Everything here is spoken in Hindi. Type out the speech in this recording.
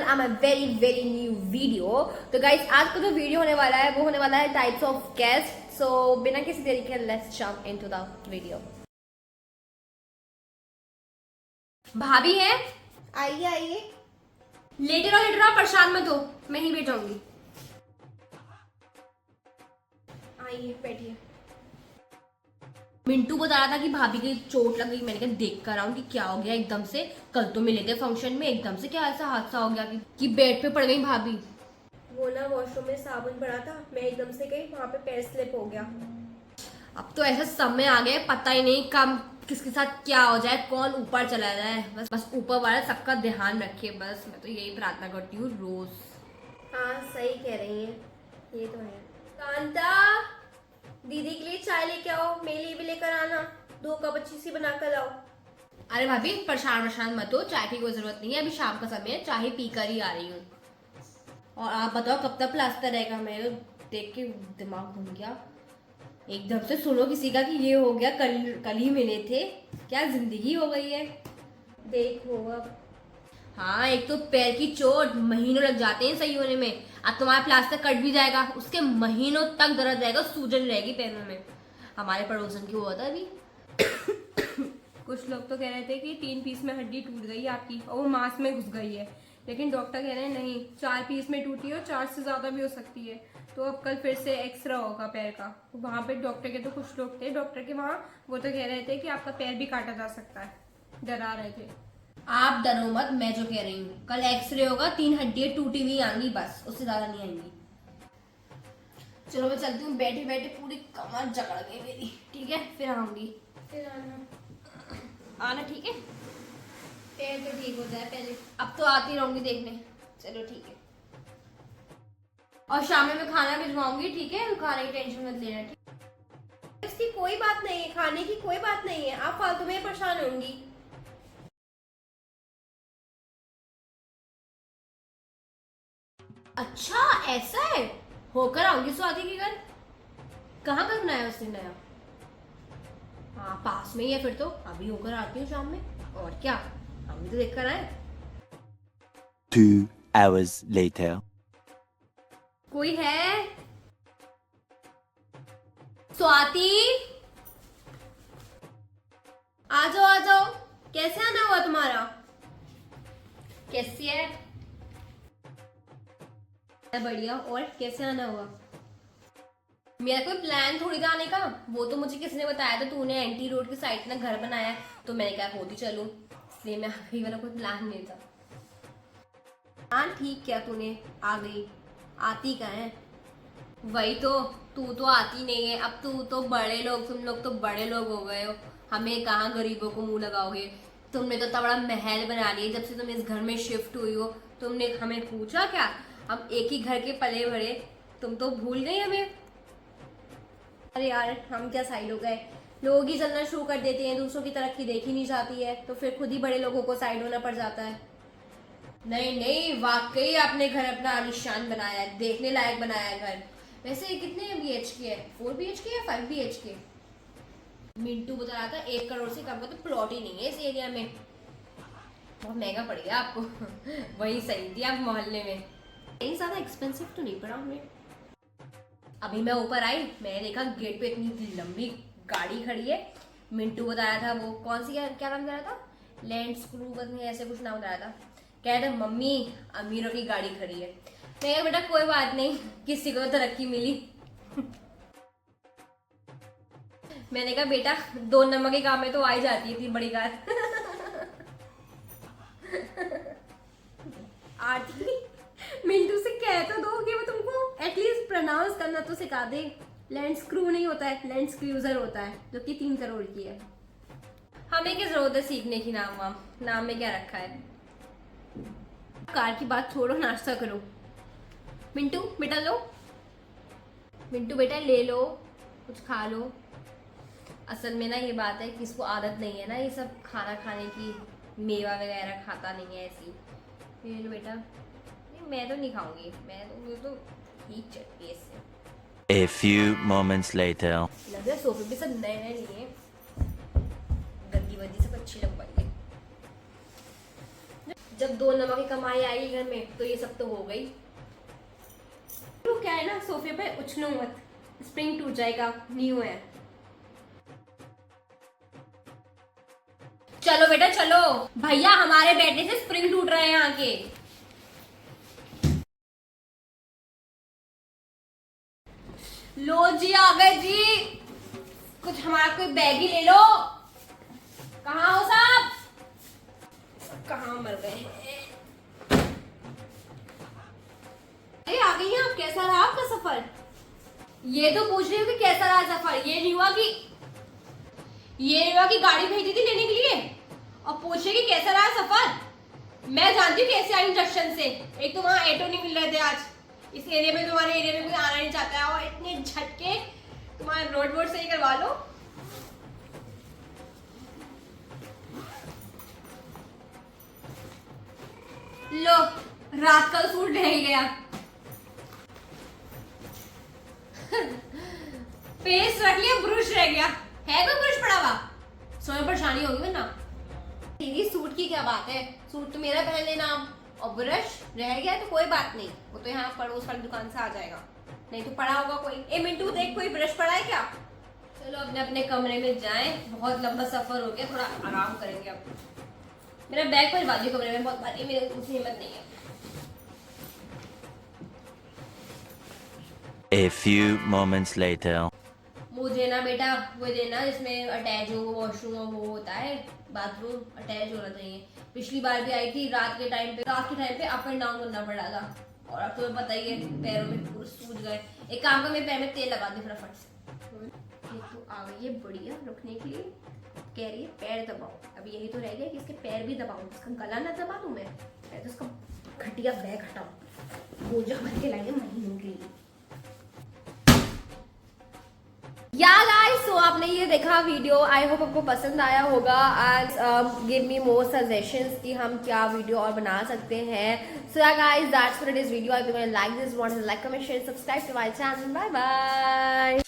I'm a very new video। तो गाइस आज का जो वीडियो होने वाला है वो होने वाला है टाइप्स ऑफ गेस्ट। सो बिना किसी देरी के let's jump into the video. भाभी है, आइए आइए। लेटे रहो परेशान मत हो, मैं ही बैठ जाऊंगी। आइए बैठिए। मिंटू बता रहा था कि भाभी की चोट लग गई। मैंने कहा देख कर आऊं कि क्या हो गया एकदम से। कल तो मिले थे फंक्शन में, एकदम से क्या ऐसा हादसा हो गया कि बेड पे पड़ गई भाभी। वो ना वॉशरूम में साबुन पड़ा था, मैं एकदम से गई, वहाँ पे पैर स्लिप हो गया। अब तो ऐसा समय आ गया, पता ही नहीं कब किसके साथ क्या हो जाए, कौन ऊपर चला जाए। बस ऊपर वाला सबका ध्यान रखे, बस मैं तो यही प्रार्थना करती हूँ रोज। हाँ सही कह रही हैं, ये तो है। कांता, दीदी के लिए चाय लेके आओ, मेरे लिए भी लेकर आना, 2 कप अच्छी सी बना कर लाओ। अरे भाभी परेशान मत हो, चाय की कोई जरूरत नहीं है, अभी शाम का समय है, चाय पी कर ही आ रही हूँ। और आप बताओ कब तक प्लास्टर रहेगा? मेरे देख के दिमाग घूम गया एकदम से। सुनो किसी का कि ये हो गया, कल ही मिले थे, क्या जिंदगी हो गई है। देखो अब। हाँ एक तो पैर की चोट, महीनों लग जाते हैं सही होने में। अब तुम्हारा प्लास्टर कट भी जाएगा, उसके महीनों तक दर्द रहेगा, सूजन रहेगी पैरों में। हमारे पड़ोसन की हुआ था अभी। कुछ लोग तो कह रहे थे कि 3 पीस में हड्डी टूट गई आपकी और वो मांस में घुस गई है, लेकिन डॉक्टर कह रहे हैं नहीं, 4 पीस में टूटी है और 4 से ज्यादा भी हो सकती है। तो अब कल फिर से एक्सरे होगा पैर का। तो वहाँ पे डॉक्टर के तो कुछ लोग थे डॉक्टर के वहाँ, वो तो कह रहे थे कि आपका पैर भी काटा जा सकता है, डरा रहे थे। आप डरो मत, मैं जो कह रही हूँ, कल एक्सरे होगा, 3 हड्डियां टूटी हुई आएंगी बस, उससे ज्यादा नहीं आएंगी। चलो मैं चलती हूँ, बैठे बैठे पूरी कमर जकड़ गई मेरी। ठीक है फिर आऊंगी। फिर आना ठीक है, पैर तो ठीक हो जाए पहले, अब तो आती रहूंगी देखने। चलो ठीक है, और शाम में मैं खाना भिजवाऊंगी, ठीक है? खाने की टेंशन मत लेना, ठीक? इसकी कोई बात नहीं है, खाने की कोई बात नहीं है, आप फालतू में परेशान होंगी। अच्छा ऐसा है, होकर आऊंगी स्वाति के घर। कहाँ घर बनाया उसने नया? हाँ पास में ही है, फिर तो अभी होकर आती हूँ शाम में। और क्या, हम भी तो देख कर आए। 2 hours later. कोई है? स्वाति आ जाओ। कैसे आना हुआ तुम्हारा? कैसी है? बढ़िया। और कैसे आना हुआ? मेरा कोई प्लान थोड़ी था आने का, वो तो मुझे किसी ने बताया था, तूने एंटी रोड की साइड ना घर बनाया है, तो मैंने कहा होती चलूं, इसलिए मैं आ गई, वाला कोई प्लान नहीं था। हाँ ठीक क्या तूने आ गई, आती कहाँ है? वही तो, तू तो आती नहीं है। अब तू तो बड़े लोग, तुम लोग तो बड़े लोग हो गए हो, हमें कहाँ गरीबों को मुंह लगाओगे। तुमने तो इतना बड़ा महल बना लिया, जब से तुम इस घर में शिफ्ट हुई हो, तुमने हमें पूछा क्या? हम एक ही घर के पले बड़े, तुम तो भूल गई हमें। अरे यार हम क्या साइड हो गए, लोग ही चलना शुरू कर देते हैं, दूसरों की तरक्की देखी नहीं जाती है, तो फिर खुद ही बड़े लोगों को साइड होना पड़ जाता है। नहीं वाकई आपने घर अपना आलिशान बनाया है, देखने लायक बनाया है घर। वैसे कितने BHK है? 4 BHK या 5 BHK? मिंटू बता रहा था 1 करोड़ से कम का तो प्लॉट ही नहीं है इस एरिया में, बहुत महंगा पड़ गया आपको। वही सही थी आप मोहल्ले में, इतनी ज्यादा एक्सपेंसिव तो नहीं पड़ा हमें। अभी मैं ऊपर आई, मैंने देखा गेट पे इतनी लंबी गाड़ी खड़ी है। मिंटू बताया था, वो कौन सी क्या नाम बताया था, लैंड स्क्रू ऐसे कुछ नाम बताया था। कह रहे मम्मी अमीरों की गाड़ी खड़ी है। मैं कहा बेटा कोई बात नहीं, किसी को तो तरक्की मिली। मैंने कहा बेटा 2 नंबर के काम में तो आ ही जाती है इतनी बड़ी कार। आरती मिंटू से कह तो दो कि वो तुमको एटलीस्ट प्रोनाउंस करना तो सिखा दे। लैंड स्क्रू नहीं होता है, लैंड स्क्रूजर होता है, जो कि 3 करोड़ की है। हमें क्या जरूरत है सीखने की, नाम में क्या रखा है। कार की बात छोड़ो, नाश्ता करो। मिंटू बेटा लो, मिंटू बेटा ले लो, कुछ खा लो। असल में ना ये बात है कि इसको आदत नहीं है ना ये सब खाना खाने की, मेवा वगैरह खाता नहीं है ऐसी। ले लो बेटा। नहीं मैं तो नहीं खाऊंगी, मुझे तो ठीक चटनी इससे। A few moments later. लग रहा है सोफे भी सब नए लिए, गंदी वंदी सब अच्छी लगवाई है। जब 2 नमक की कमाई आई घर में तो ये सब तो हो गई। तो क्या है ना, सोफे पे उछलो मत, स्प्रिंग टूट जाएगा, न्यू है। चलो बेटा चलो, भैया हमारे बैठने से स्प्रिंग टूट रहे हैं यहाँ के। लो जी आ गए जी, कुछ हमारा कोई बैग ही ले लो। कहाँ हो साहब, कहाँ मर गए? अरे आ गई हैं आप, कैसा रहा आपका सफर? ये तो पूछ रही हूँ कि कैसा रहा सफर, ये नहीं हुआ कि गाड़ी भेजी थी लेने के लिए और पूछ रही कि कैसा रहा सफर। मैं जानती हूँ कैसे आई जंक्शन से, एक तो वहाँ ऑटो नहीं मिल रहे थे आज, इस एरिया में, तुम्हारे एरिया में कोई आना नहीं चाहता है, और इतने झटके तुम्हारा रोड वोड सही करवा लो। लो रात का सूट रह गया। पेस्ट रख लिया, ब्रश रह गया, है कोई ब्रश पड़ा हुआ? सोने परेशानी होगी वरना। तेरी सूट की क्या बात है, सूट तो मेरा पहन लेना, और ब्रश रह गया तो कोई बात नहीं, वो तो यहाँ पड़ोस वाली दुकान से आ जाएगा, नहीं तो पड़ा होगा कोई। ए मिंटू देख, कोई ब्रश पड़ा है क्या? चलो अपने अपने कमरे में जाएं, बहुत लंबा सफर हो गया, थोड़ा आराम करेंगे अब। मेरा बैग पर बाजू कमरे में बहुत भारी, मेरे कुछ हिम्मत नहीं है। A few moments later. मुझे ना बेटा वो देना जिसमें अटैच हो, वॉशरूम वो होता है, बाथरूम अटैच होना चाहिए। पिछली बार भी आई थी रात के टाइम पे अप एंड डाउन करना पड़ा था, और अब तुम्हें पता ही है पैरों में पूरे सूज गए। एक काम कर, मेरे पैर में तेल लगा दे फटाफट से। ये तो आ गई है बढ़िया रुकने के लिए, कह रही है पैर दबाओ। अब यही तो रह गया कि इसके पैर भी दबाऊं, इसका गला ना दबा दूं मैं तो इसका घटिया बैग हटाऊं, बोझा भर के लाएंगे महीनों के लिए। या गाइस, सो आपने ये देखा वीडियो, आई होप आपको पसंद आया होगा। And give me more suggestions कि हम क्या वीडियो और बना सकते हैं। So yeah guys, that's for this video. I will like this, want to like, comment, share, subscribe to my channel. Bye bye.